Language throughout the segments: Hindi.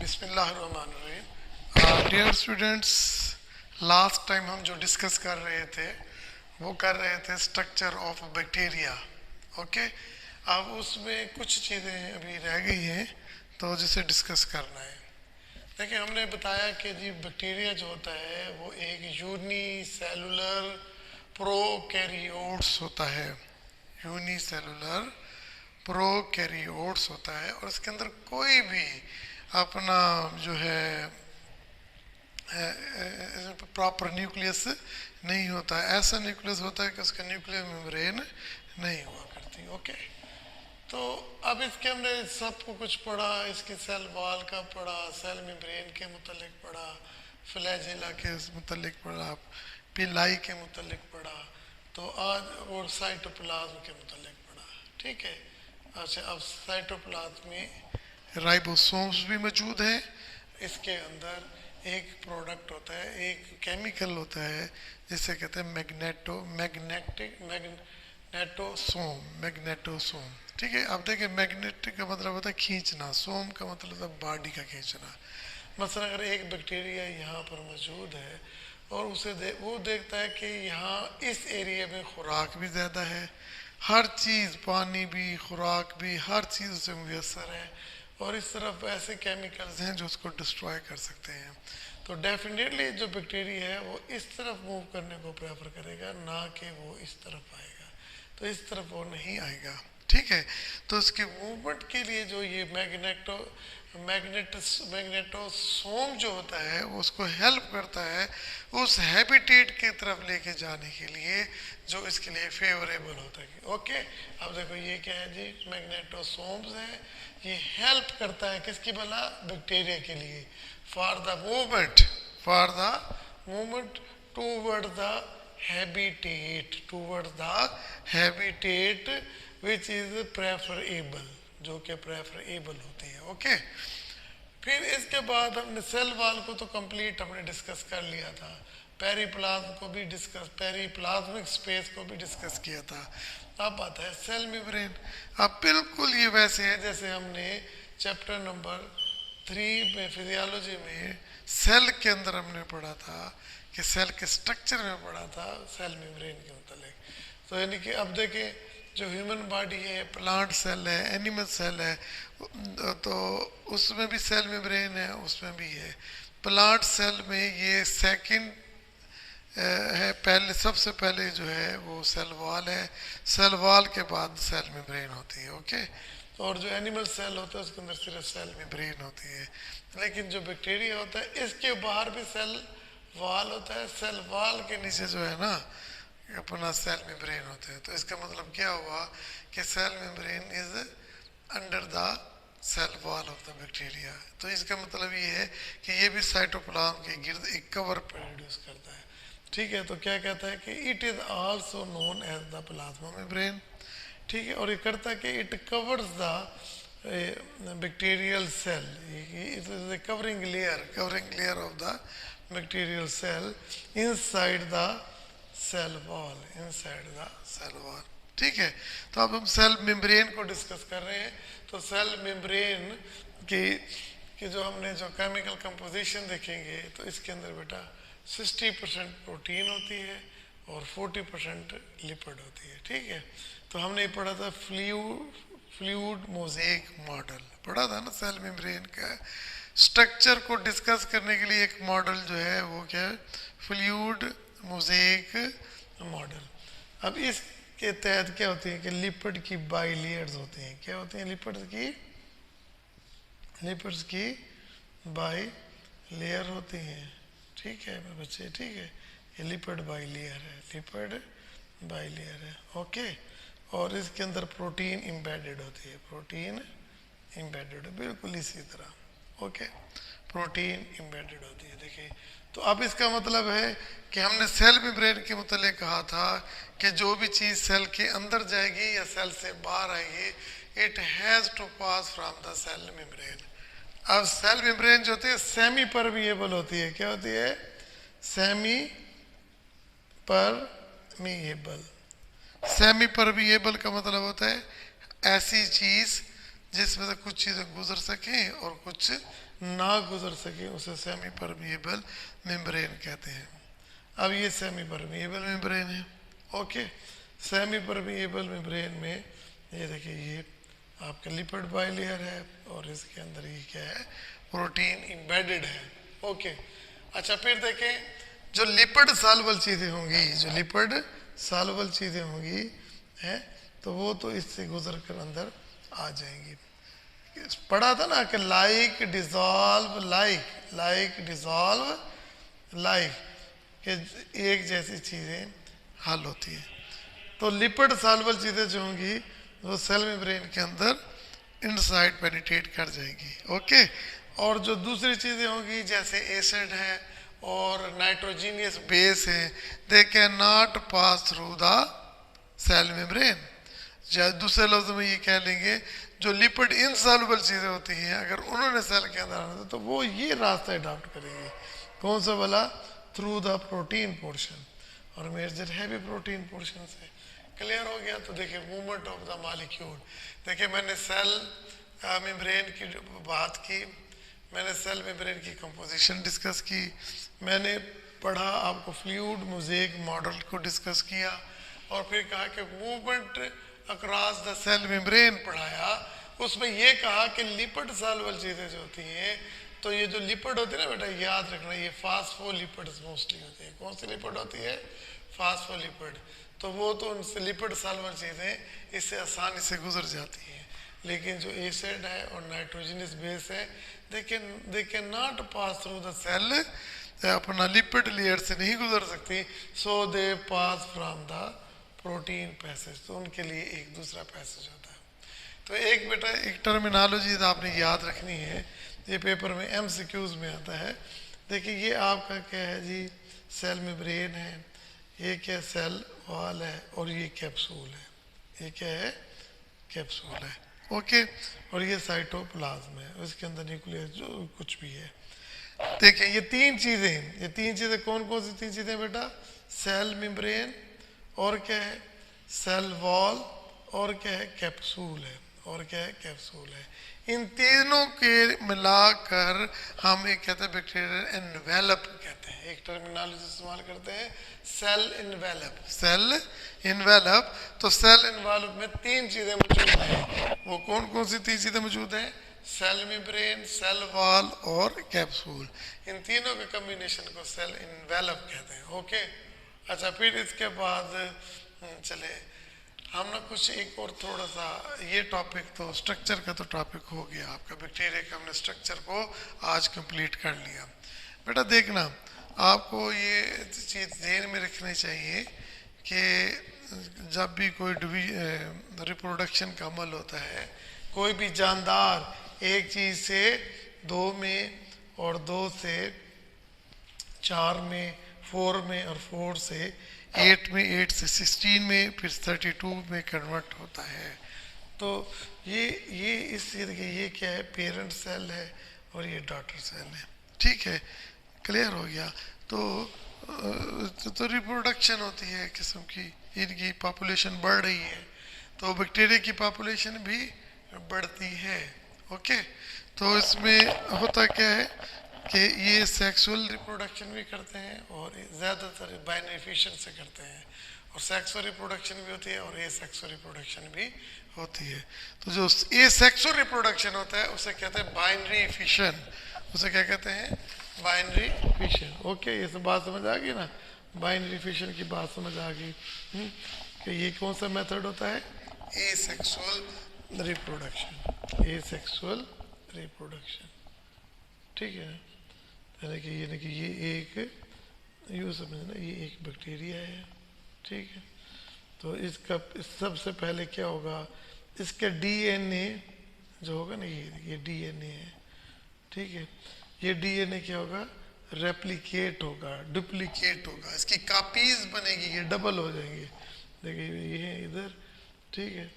बिस्मिल्लाहिर्रहमानिर्रहीम। डियर स्टूडेंट्स, लास्ट टाइम हम जो डिस्कस कर रहे थे वो कर रहे थे स्ट्रक्चर ऑफ बैक्टीरिया। ओके, अब उसमें कुछ चीज़ें अभी रह गई हैं तो जिसे डिस्कस करना है। देखिए, हमने बताया कि जी बैक्टीरिया जो होता है वो एक यूनिसेलुलर प्रोकैरियोट्स होता है। यूनिसेलुलर प्रोकैरियोट्स होता है और इसके अंदर कोई भी अपना जो है प्रॉपर न्यूक्लियस नहीं होता है। ऐसा न्यूक्लियस होता है कि उसका न्यूक्लियर मेम्ब्रेन नहीं हुआ करती। ओके, तो अब इसके हमने सबको कुछ पढ़ा, इसके सेल वॉल का पढ़ा, सेल मेम्ब्रेन के मुतलिक पढ़ा, फ्लैजेला के मुतलिक पढ़ा, पिलाई के मुतलिक पढ़ा, तो आज और साइटोप्लाज्म के मुतलिक पढ़ा। ठीक है, अच्छा, अब साइटोप्लाज्म में राइबोसोम्स भी मौजूद हैं। इसके अंदर एक प्रोडक्ट होता है, एक केमिकल होता है जिसे कहते हैं मैग्नेटोसोम। ठीक है, अब देखिए, मैग्नेटिक का मतलब होता है खींचना, सोम का मतलब होता है बॉडी का खींचना। मसलन अगर एक बैक्टीरिया यहाँ पर मौजूद है और वो देखता है कि यहाँ इस एरिया में खुराक भी ज़्यादा है, हर चीज़, पानी भी, खुराक भी, हर चीज़ उसे मुयसर है, और इस तरफ ऐसे केमिकल्स हैं जो उसको डिस्ट्रॉय कर सकते हैं, तो डेफिनेटली जो बैक्टीरिया है वो इस तरफ मूव करने को प्रेफर करेगा, ना कि वो इस तरफ आएगा। तो इस तरफ वो नहीं आएगा। ठीक है, तो उसके मूवमेंट के लिए जो ये मैग्नेटोसोम जो होता है वो उसको हेल्प करता है उस हैबिटेट की तरफ लेके जाने के लिए जो इसके लिए फेवरेबल होता है। ओके, अब देखो ये क्या है जी, मैग्नेटोसोम्स है। ये हेल्प करता है किसकी भला, बैक्टीरिया के लिए, for the movement toward the habitat which is preferable, जो कि प्रेफरेबल होती है। ओके, फिर इसके बाद हमने सेल वॉल को तो कंप्लीट हमने डिस्कस कर लिया था, पेरिप्लाज्मिक स्पेस को भी डिस्कस किया था। अब आता है सेल मेम्ब्रेन। अब बिल्कुल ये वैसे है जैसे हमने चैप्टर नंबर 3 में फिजियोलॉजी में सेल के अंदर हमने पढ़ा था कि सेल के स्ट्रक्चर में पढ़ा था सेल मेम्ब्रेन के मुतालिक। तो यानी कि अब देखें, जो ह्यूमन बॉडी है, प्लांट सेल है, एनिमल सेल है, तो उसमें भी सेल मेम्ब्रेन है, उसमें भी है। प्लांट सेल में ये सेकंड है, पहले सबसे पहले जो है वो सेल वॉल है, सेल वॉल के बाद सेल मेम्ब्रेन होती है। ओके, और जो एनिमल सेल होता है उसके अंदर सिर्फ सेल मेम्ब्रेन होती है। लेकिन जो बैक्टीरिया होता है इसके बाहर भी सेल वॉल होता है, सेल वॉल के नीचे जो है ना अपना सेल मेम्ब्रेन होते हैं। तो इसका मतलब क्या हुआ कि cell membrane is under the cell wall of the bacteria. तो इसका मतलब ये है कि ये भी साइटोप्लाज्म के गिर्द एक कवर प्रोड्यूस करता है। ठीक है, तो क्या कहता है कि it is also known as the plasma membrane. ठीक है, और ये करता है कि it covers the bacterial cell, it is the covering layer of the bacterial cell inside the cell wall. ठीक है, तो अब हम सेल मेम्ब्रेन को डिस्कस कर रहे हैं। तो सेल मेम्ब्रेन की जो हमने जो केमिकल कंपोजिशन देखेंगे तो इसके अंदर बेटा 60% प्रोटीन होती है और 40% लिपिड होती है। ठीक है, तो हमने पढ़ा था फ्लूइड मोज़ेक मॉडल, पढ़ा था ना। सेल मेम्ब्रेन का स्ट्रक्चर को डिस्कस करने के लिए एक मॉडल जो है वो क्या है, फ्लूइड मोज़ेक मॉडल। अब इसके तहत क्या होती है कि लिपिड की बाइलेयर्स होती हैं। क्या होती हैं लिपिड्स की बाई लेयर होती हैं। ठीक है मेरे बच्चे, ठीक है, ये लिपिड बाई लेयर है। ओके, और इसके अंदर प्रोटीन एम्बेडेड होती है, बिल्कुल इसी तरह। ओके, प्रोटीन एम्बेडेड होती है। देखिए, तो अब इसका मतलब है कि हमने सेल मेम्ब्रेन के मुतालिक कहा था कि जो भी चीज़ सेल के अंदर जाएगी या सेल से बाहर आएगी, it has to pass from the cell membrane. अब सेल मेम्ब्रेन जो होती है सेमी परमिएबल होती है। क्या होती है, सेमी परमिएबल। सेमी परमिएबल का मतलब होता है ऐसी चीज़ जिसमें से कुछ चीज़ें गुजर सकें और कुछ ना गुजर सकें, उसे सेमी परमिएबल मेम्ब्रेन कहते हैं। अब ये सेमी परमिएबल मेम्ब्रेन है। ओके, सेमी परमिएबल मेम्ब्रेन में ये देखिए, ये आपका लिपिड बाइलेयर है और इसके अंदर ये क्या है, प्रोटीन एम्बेडेड है। ओके, अच्छा फिर देखें, जो लिपिड सॉल्युबल चीज़ें होंगी, जो लिपिड सॉल्युबल चीज़ें होंगी हैं, तो वो तो इससे गुजर कर अंदर आ जाएंगी। पढ़ा था ना कि like dissolve like, like dissolve like, कि एक जैसी चीज़ें हल होती हैं। तो लिपिड सॉल्युबल चीज़ें जो होंगी वो सेल मेम्ब्रेन के अंदर इनसाइड पेनिट्रेट कर जाएंगी। ओके, और जो दूसरी चीज़ें होंगी जैसे एसिड है और नाइट्रोजीनियस बेस है, they can not pass through the cell membrane. या दूसरे लफ्ज़ में ये कह लेंगे, जो लिपिड इनसॉल्युबल चीज़ें होती हैं, अगर उन्होंने सेल के अंदर आना तो वो ये रास्ता अडॉप्ट करेंगी। कौन सा वाला? थ्रू द प्रोटीन पोर्शन, और मेजर हैवी प्रोटीन पोर्शन से। क्लियर हो गया? तो देखिए मूवमेंट ऑफ द मॉलिक्यूल। देखिए मैंने सेल मेम्ब्रेन की बात की, मैंने सेल मेम्ब्रेन की कंपोजिशन डिस्कस की, मैंने पढ़ा आपको फ्लूइड मोज़ेक मॉडल को डिस्कस किया, और फिर कहा कि movement across the cell membrane पढ़ाया। उसमें ये कहा कि लिपिड सॉल्युबल चीज़ें जो होती हैं, तो ये जो लिपिड होती है ना बेटा, याद रखना, ये फास्फोलिपिड्स मोस्टली होती है। कौन सी लिपिड होती है? फास्फोलिपिड। तो वो तो उनसे लिपिड सॉल्युबल चीज़ें इससे आसानी से गुजर जाती हैं, लेकिन जो एसिड है और नाइट्रोजनस बेस है, they can not pass through the cell, अपना लिपिड लेयर से नहीं गुजर सकती। So they pass from the protein passage, तो उनके लिए एक दूसरा पैसेज होता है। तो एक बेटा एक टर्मिनोलॉजी आपने याद रखनी है, ये पेपर में MCQs में आता है। देखिए ये आपका क्या है जी, सेल मेम्ब्रेन है, ये क्या सेल वॉल है, और ये कैप्सूल है। ये क्या है? कैप्सूल है। ओके, और ये साइटोप्लाज्म है, उसके अंदर न्यूक्लियस जो कुछ भी है। देखिए ये तीन चीज़ें कौन कौन सी तीन चीज़ें बेटा? सेल मेम्ब्रेन, और क्या है? सेल वॉल, और क्या है? कैप्सूल है। और क्या है? कैप्सूल है। इन तीनों के मिलाकर हम एक कहते हैं बैक्टीरियल एनवेलप कहते हैं। एक टर्मिनोलॉजी इस्तेमाल करते हैं, सेल इन्वेलप। सेल इन्वेलप, तो सेल इन्वेलप में तीन चीज़ें मौजूद हैं। वो कौन कौन सी तीन चीज़ें मौजूद हैं? सेल मेम्ब्रेन, सेल वॉल और कैप्सूल। इन तीनों के कम्बिनेशन को सेल इन्वेलप कहते हैं। ओके, अच्छा फिर इसके बाद चले हम ना कुछ एक और थोड़ा सा, ये टॉपिक तो स्ट्रक्चर का तो टॉपिक हो गया आपका, बैक्टीरिया का हमने स्ट्रक्चर को आज कंप्लीट कर लिया। बेटा देखना, आपको ये चीज़ ध्यान में रखनी चाहिए कि जब भी कोई रिप्रोडक्शन का अमल होता है, कोई भी जानदार एक चीज़ से 2 में, और 2 से 4 में, 4 में, और 4 से 8 में, 8 से 16 में, फिर 32 में कन्वर्ट होता है। तो ये इस ये क्या है? पेरेंट सेल है और ये डॉटर सेल है। ठीक है, क्लियर हो गया? तो रिप्रोडक्शन होती है किस्म की, इनकी पॉपुलेशन बढ़ रही है, तो बैक्टीरिया की पॉपुलेशन भी बढ़ती है। ओके, तो इसमें होता क्या है कि ये सेक्सुअल रिप्रोडक्शन भी करते हैं, और ज़्यादातर बाइनरी फिशन से करते हैं, और सेक्सुअल रिप्रोडक्शन भी होती है और ए सेक्सुअल रिप्रोडक्शन भी होती है। तो जो ए सेक्सुअल रिप्रोडक्शन होता है उसे कहते हैं बाइनरी फिशन। उसे क्या कहते हैं? Binary fission. ओके, ये सब बात समझ आ गई ना? बाइनरी फिशन की बात समझ आ गई कि ये कौन सा मेथड होता है? ए सेक्सुअल रिप्रोडक्शन। ए सेक्सुअल रिप्रोडक्शन, ठीक है। यानी कि ये एक, यूँ समझना, ये एक बैक्टीरिया है, ठीक है। तो इसका सबसे पहले क्या होगा? इसका DNA जो होगा ना, ये DNA है, ठीक है। ये DNA क्या होगा? रेप्लिकेट होगा, डुप्लीकेट होगा, इसकी कापीज बनेगी, ये डबल हो जाएंगे। देखिए ये है इधर, ठीक है,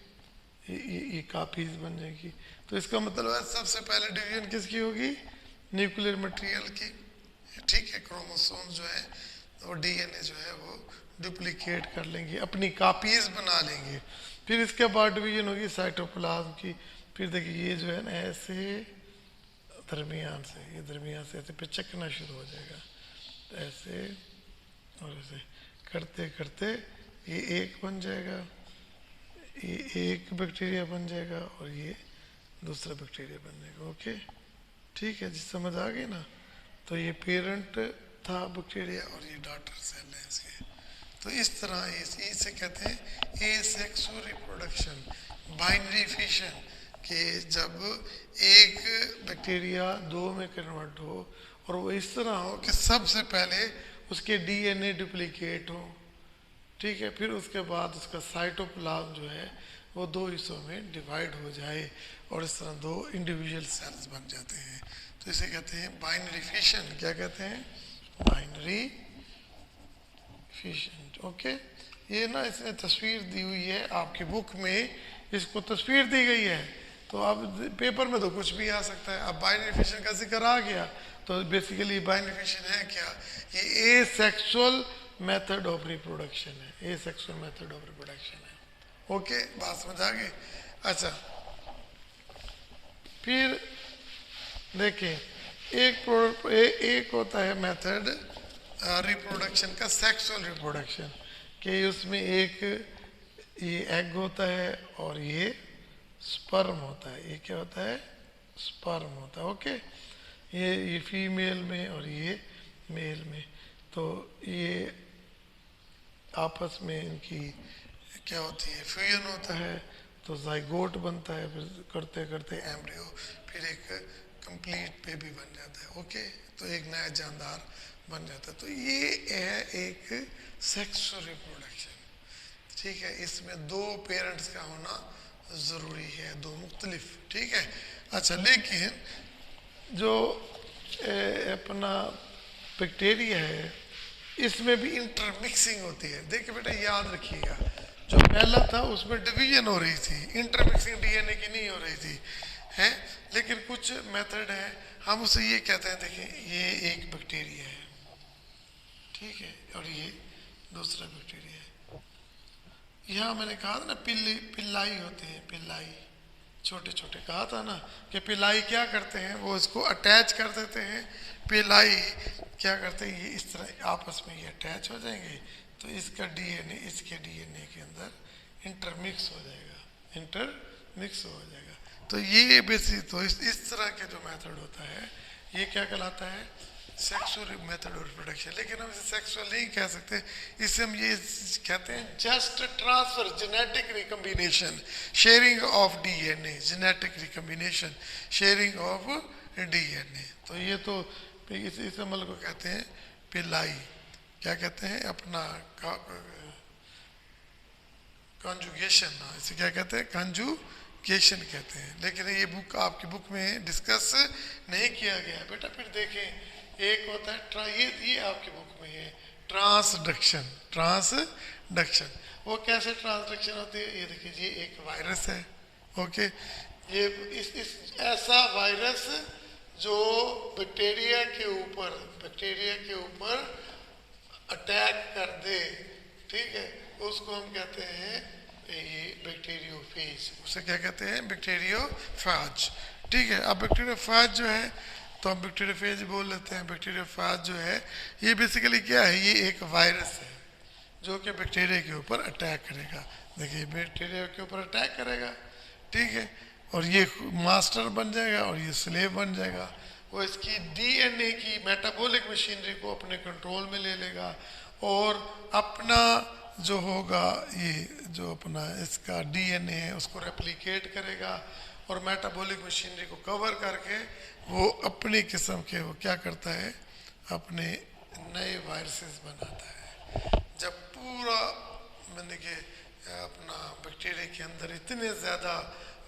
ये कापीज बन जाएगी। तो इसका मतलब है सबसे पहले डिवीजन किसकी होगी? न्यूक्लियर मटेरियल की, ठीक है। क्रोमोसोम जो है और DNA जो है वो डुप्लीकेट कर लेंगे, अपनी कापीज बना लेंगे। फिर इसके बाद डिवीजन होगी साइटोप्लाज्म की, फिर देखिए ये जो है ना ऐसे दरमियान से, ये दरमियान से ऐसे पिचकना शुरू हो जाएगा, तो ऐसे और ऐसे करते करते ये एक बन जाएगा, ये एक बैक्टीरिया बन जाएगा और ये दूसरा बैक्टीरिया बन जाएगा। ओके ठीक है जी, समझ आ गई ना। तो ये पेरेंट था बैक्टीरिया और ये डॉटर सेल है इसके। तो इस तरह इसे कहते हैं एसेक्सुअल रिप्रोडक्शन, बाइनरी फिशन, कि जब एक बैक्टीरिया दो में कन्वर्ट हो और वो इस तरह हो कि सबसे पहले उसके डीएनए डुप्लीकेट हो, ठीक है, फिर उसके बाद उसका साइटोप्लाज्म जो है वो दो हिस्सों में डिवाइड हो जाए और इस तरह दो इंडिविजुअल सेल्स बन जाते हैं। तो इसे कहते हैं बाइनरी फिशन। क्या कहते हैं? Binary fission. ओके, ये ना इसमें तस्वीर दी हुई है आपकी बुक में, इसको तस्वीर दी गई है, तो अब पेपर में तो कुछ भी आ सकता है। अब बाइनरी फिशन का जिक्र आ गया तो बेसिकली बाइनरी फिशन है क्या? ये एसेक्सुअल मेथड ऑफ रिप्रोडक्शन है, एसेक्सुअल मेथड ऑफ रिप्रोडक्शन है। ओके, बात समझ आ गई? अच्छा, फिर देखिए एक होता है मेथड रिप्रोडक्शन का, सेक्सुअल रिप्रोडक्शन, कि उसमें एक ये एग होता है और ये स्पर्म होता है। ये क्या होता है? स्पर्म होता है। ओके, ये फीमेल में और ये मेल में, तो ये आपस में इनकी क्या होती है? फ्यूजन होता है, तो जाइगोट बनता है, फिर करते करते एम्ब्रियो, फिर एक कंप्लीट बेबी बन जाता है। ओके, तो एक नया जानदार बन जाता है। तो ये है एक सेक्सुअल रिप्रोडक्शन, ठीक है। इसमें दो पेरेंट्स का होना ज़रूरी है, दो मुख्तलिफ, ठीक है। अच्छा, लेकिन जो अपना बैक्टीरिया है इसमें भी इंटरमिक्सिंग होती है। देखिए बेटा, याद रखिएगा, जो पहला था उसमें डिवीजन हो रही थी, इंटरमिक्सिंग डीएनए की नहीं हो रही थी, है। लेकिन कुछ मेथड है, हम उसे ये कहते हैं, देखिए ये एक बैक्टीरिया है, ठीक है, और ये दूसरा बैक्टीरिया है। यहाँ मैंने कहा था ना पिल्लाई होते हैं, पिल्लाई छोटे छोटे, कहा था ना कि पिल्लाई क्या करते हैं, वो इसको अटैच कर देते हैं। पिल्लाई क्या करते हैं, ये इस तरह आपस में ये अटैच हो जाएंगे, तो इसका डीएनए इसके डीएनए के अंदर इंटरमिक्स हो जाएगा, इंटरमिक्स हो जाएगा। तो ये बेसिक, तो इस तरह के जो मेथड होता है ये क्या कहलाता है? Sexual method of reproduction. लेकिन हम इसे सेक्सुअल नहीं कह सकते, इसे हम ये कहते हैं just transfer, genetic recombination, sharing of DNA, genetic recombination, sharing of DNA. तो ये तो इस अमल को कहते हैं पिलाई, क्या कहते हैं? अपना कॉन्जुगेशन, इसे क्या कहते हैं? कॉन्जुगेशन कहते हैं। लेकिन ये बुक, आपकी बुक में डिस्कस नहीं किया गया बेटा। फिर देखें, एक होता है ये आपकी बुक में है ट्रांसडक्शन, ट्रांसडक्शन। वो कैसे ट्रांसडक्शन होती है? ये देखिए, ये एक वायरस है, ओके, ये इस ऐसा वायरस जो बैक्टीरिया के ऊपर अटैक कर दे, ठीक है, उसको हम कहते हैं ये बैक्टीरियोफेज। उसे क्या कहते हैं? बैक्टीरियोफेज, ठीक है। अब बैक्टीरियोफेज जो है, तो हम बैक्टीरियोफेज बोल लेते हैं। बैक्टीरियोफेज जो है ये बेसिकली क्या है? ये एक वायरस है जो कि बैक्टीरिया के ऊपर अटैक करेगा। देखिए, बैक्टीरिया के ऊपर अटैक करेगा, ठीक है, और ये मास्टर बन जाएगा और ये स्लेव बन जाएगा। वो इसकी डीएनए की मेटाबॉलिक मशीनरी को अपने कंट्रोल में ले लेगा और अपना जो होगा, ये जो अपना इसका डीएनए है उसको रेप्लिकेट करेगा और मेटाबॉलिक मशीनरी को कवर करके वो अपनी किस्म के वो क्या करता है? अपने नए वायरसेस बनाता है। जब पूरा मैंने कि अपना बैक्टीरिया के अंदर इतने ज़्यादा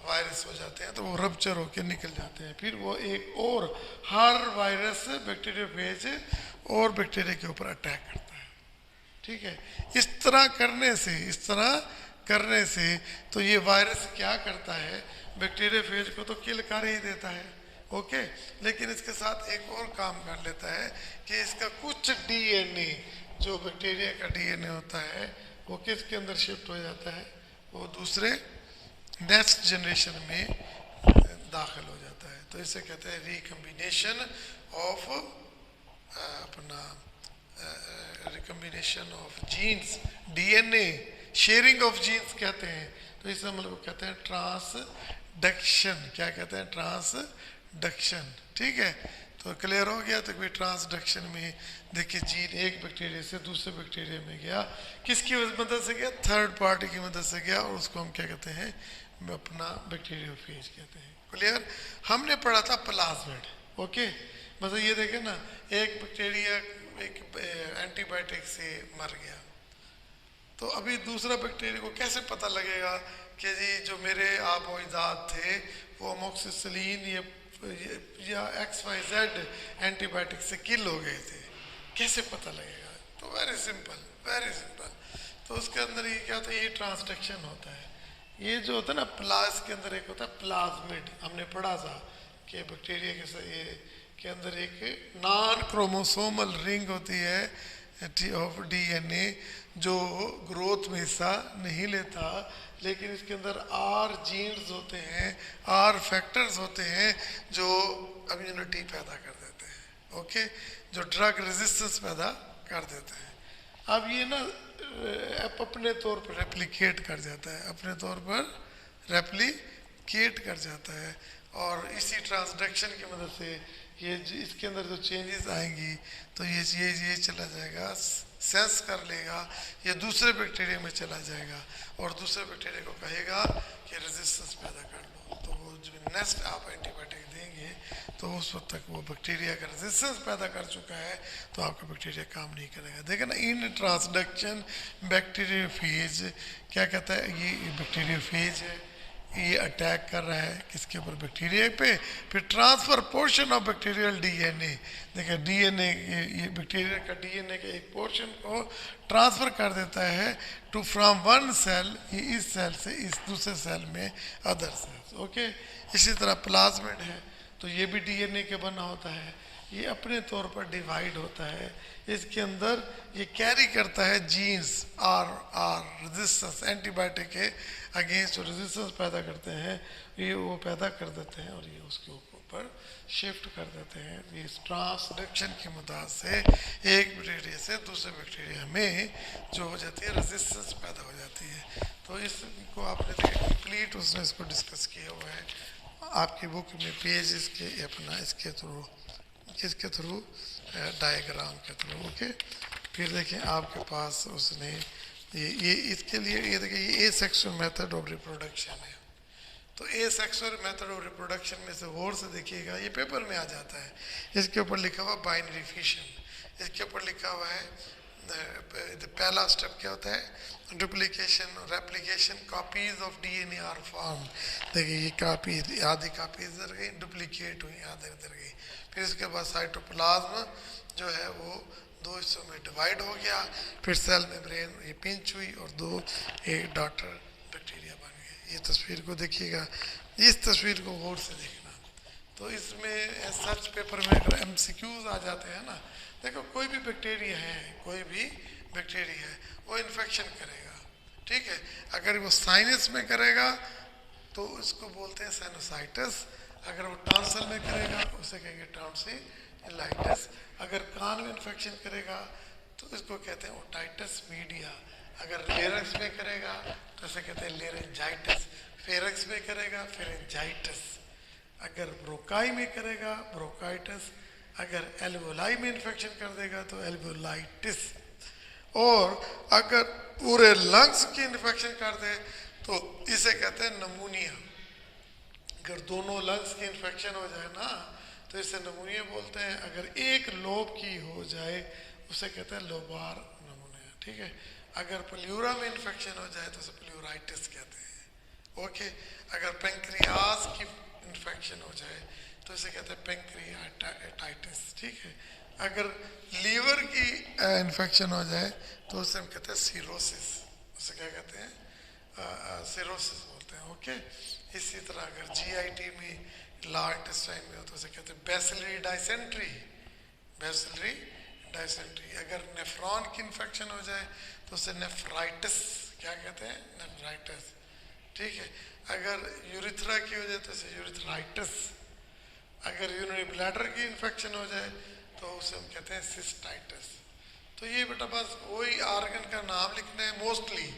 वायरस हो जाते हैं तो वो रप्चर होकर निकल जाते हैं, फिर वो एक और हर वायरस बैक्टीरियोफेज और बैक्टीरिया के ऊपर अटैक करता है, ठीक है। इस तरह करने से तो ये वायरस क्या करता है? बैक्टीरियोफेज को तो किल कर ही देता है, ओके, लेकिन इसके साथ एक और काम कर लेता है कि इसका कुछ डीएनए, जो बैक्टीरिया का डीएनए होता है, वो किसके अंदर शिफ्ट हो जाता है? वो दूसरे नेक्स्ट जनरेशन में दाखिल हो जाता है। तो इसे कहते हैं रिकम्बिनेशन ऑफ अपना recombination of genes, DNA, sharing of genes कहते हैं। तो इस अमल को कहते हैं ट्रांसडक्शन। क्या कहते हैं? ट्रांसडक्शन। ठीक है, तो क्लियर हो गया। तो कोई ट्रांसडक्शन में देखिए जीन एक बैक्टीरिया से दूसरे बैक्टीरिया में गया, किसकी मदद से गया? थर्ड पार्टी की मदद से गया, और उसको हम क्या कहते हैं? अपना बैक्टीरियोफेज कहते हैं। क्लियर? हमने पढ़ा था प्लाज्मिड। ओके, मतलब ये देखें ना, एक बैक्टीरिया एक एंटीबायोटिक से मर गया, तो अभी दूसरा बैक्टीरिया को कैसे पता लगेगा कि जी जो मेरे आबोजात थे वो अमोक्सिसिलिन या XYZ एंटीबायोटिक से किल हो गए थे? कैसे पता लगेगा? तो वेरी सिंपल, वेरी सिंपल। तो उसके अंदर ये क्या होता है? ये ट्रांसडक्शन होता है। ये जो होता है ना, प्लास के अंदर एक होता है प्लाज्मिड, हमने पढ़ा था कि बैक्टीरिया के अंदर एक नॉन क्रोमोसोमल रिंग होती है ऑफ डीएनए, जो ग्रोथ में हिस्सा नहीं लेता, लेकिन इसके अंदर आर जीन्स होते हैं, आर फैक्टर्स होते हैं जो इम्यूनिटी पैदा कर देते हैं। ओके, जो ड्रग रेजिस्टेंस पैदा कर देते हैं। अब ये ना अपने तौर पर रेप्लिकेट कर जाता है, अपने तौर पर रेप्लिकेट कर जाता है, और इसी ट्रांसडक्शन की मदद से ये इसके अंदर जो चेंजेस आएंगी तो ये चला जाएगा, सेंस कर लेगा, ये दूसरे बैक्टीरिया में चला जाएगा और दूसरे बैक्टीरिया को कहेगा कि रेजिस्टेंस पैदा कर लो। तो वो जो नेक्स्ट आप एंटीबायोटिक देंगे तो उस वक्त तक वो बैक्टीरिया का रेजिस्टेंस पैदा कर चुका है, तो आपका बैक्टीरिया काम नहीं करेगा। देखिए ना, इन ट्रांसडक्शन बैक्टीरियोफेज क्या कहता है? ये बैक्टीरियोफेज है, ये अटैक कर रहा है किसके ऊपर? बैक्टीरिया पे। फिर transfer portion of bacterial DNA, देखिए डीएनए, ये बैक्टीरिया का डीएनए के एक पोर्शन को ट्रांसफर कर देता है टू फ्रॉम वन सेल, ये इस सेल से इस दूसरे सेल में अदर सेल्स। ओके, इसी तरह प्लाज्मिड है, तो ये भी डीएनए के बना होता है, ये अपने तौर पर डिवाइड होता है, इसके अंदर ये कैरी करता है जीन्स आर रेजिस्टेंस, एंटीबायोटिक के अगेंस्ट जो रेजिस्टेंस पैदा करते हैं ये वो पैदा कर देते हैं, और ये उसके ऊपर शिफ्ट कर देते हैं। ये ट्रांसडक्शन की मदद से एक बैक्टीरिया से दूसरे बैक्टीरिया में जो हो जाती है रेजिस्टेंस पैदा हो जाती है। तो इसको आपने देखा कंप्लीट उसने इसको डिस्कस किया हुआ है आपकी बुक में, पेज इसके अपना इसके थ्रू, किसके थ्रू? डायग्राम के थ्रू। ओके, फिर देखें आपके पास उसने ये इसके लिए ये देखिए ये ए सेक्सुअल मेथड ऑफ रिप्रोडक्शन है। तो ए सेक्सुअल मेथड ऑफ रिप्रोडक्शन में से गौर से देखिएगा, ये पेपर में आ जाता है, इसके ऊपर लिखा हुआ बाइनरी फिशन, इसके ऊपर लिखा हुआ है पहला स्टेप क्या होता है? Duplication, replication, copies of DNA are form. देखिए ये कापी, आधी कापी इधर गई, डुप्लीकेट हुई, आधे इधर गई। फिर इसके बाद साइटोप्लाज्म जो है वो दो हिस्सों में डिवाइड हो गया, फिर सेल मेम्ब्रेन ये पिंच हुई और दो एक डॉटर बैक्टीरिया बन गए। ये तस्वीर को देखिएगा, इस तस्वीर को गौर से देखना। तो इसमें सर्च पेपर में अगर MCQs आ जाते हैं ना, देखो कोई भी बैक्टीरिया है, कोई भी बैक्टीरिया है वो इन्फेक्शन करेगा, ठीक है। अगर वो साइनस में करेगा तो उसको बोलते हैं साइनोसाइटिस, अगर वो टॉन्सिल में करेगा उसे कहेंगे टॉन्सिलाइटिस, अगर कान में इन्फेक्शन करेगा तो इसको कहते हैं ओटाइटिस मीडिया, अगर लेरिक्स में करेगा तो इसे कहते हैं लेरेंजाइटिस, फेरिक्स में करेगा फेरेंजाइटिस, अगर ब्रोकाई में करेगा ब्रोकाइटिस, अगर एल्वोलाई में इन्फेक्शन कर देगा तो एल्वोलाइटिस, और अगर पूरे लंग्स की इन्फेक्शन कर दे तो इसे कहते हैं नमूनिया। अगर दोनों लंग्स की इन्फेक्शन हो जाए ना तो इसे नमूनिया बोलते हैं, अगर एक लोब की हो जाए उसे कहते हैं लोबार नमूनिया, ठीक है। अगर प्लूरा में इन्फेक्शन हो जाए तो उसे प्लूराइटिस कहते हैं। ओके, अगर पेंक्रियाज की इन्फेक्शन हो जाए तो इसे कहते हैं पेंक्रियाटाइटिस, ठीक है। अगर लीवर की इन्फेक्शन हो जाए तो उसे हम कहते हैं सीरोसिस, उसे क्या कहते हैं? सीरोसिस बोलते हैं। ओके, इसी तरह अगर GIT में लार्ज इंटेस्टाइन में हो तो उसे कहते हैं बैसिलरी डाइसेंट्री, बैसिलरी डाइसेंट्री। अगर नेफ्रॉन की इन्फेक्शन हो जाए तो उसे नेफ्राइटिस, क्या कहते हैं? नेफ्राइटिस। ठीक है। अगर यूरिथ्रा की हो जाए तो उसे यूरिथ्राइटिस, अगर यूरिनरी ब्लैडर की इन्फेक्शन हो जाए तो उसे हम कहते हैं सिस्टाइटिस। तो ये बेटा बस वही ऑर्गन का नाम लिखना है मोस्टली,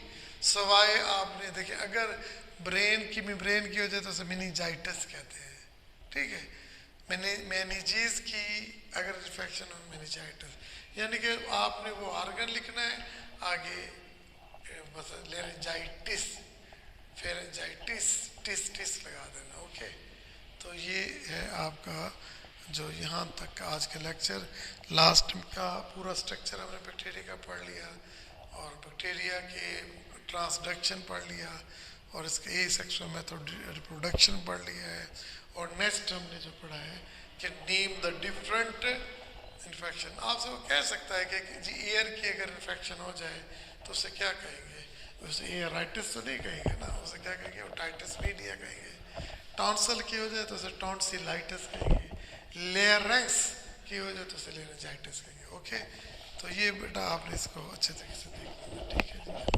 सवाए आपने देखे अगर ब्रेन की मेम्ब्रेन की हो जाए तो उसे मेनिंजाइटिस कहते हैं, ठीक है। मेनिजीज की अगर इन्फेक्शन हो मेनिंजाइटिस, यानी कि आपने वो ऑर्गन लिखना है, आगे बस लेरेंजाइटिस, फेरेंजाइटिस, टिस टिस लगा देना, ओके। तो ये है आपका जो यहाँ तक का आज का लेक्चर। लास्ट का पूरा स्ट्रक्चर हमने बैक्टीरिया का पढ़ लिया और बैक्टीरिया के ट्रांसडक्शन पढ़ लिया और इसके ए सेक्सुअल मेथड रिप्रोडक्शन पढ़ लिया है। और नेक्स्ट हमने जो पढ़ा है कि नेम द डिफरेंट इन्फेक्शन। आपसे वो कह सकता है कि जी एयर की अगर इन्फेक्शन हो जाए तो उसे क्या कहेंगे, उसे एयराइटिस तो नहीं कहेंगे ना, उसे क्या कहेंगे, ओटाइटिस मीडिया कहेंगे। टॉन्सिल की हो जाए तो उसे टॉन्सिलाइटिस कहेंगे, लेयरेंस की हो जाए तो उसे लेरेंजाइटिस कहेंगे, ओके। तो ये बेटा आपने इसको अच्छे तरीके से देखना, ठीक है जी।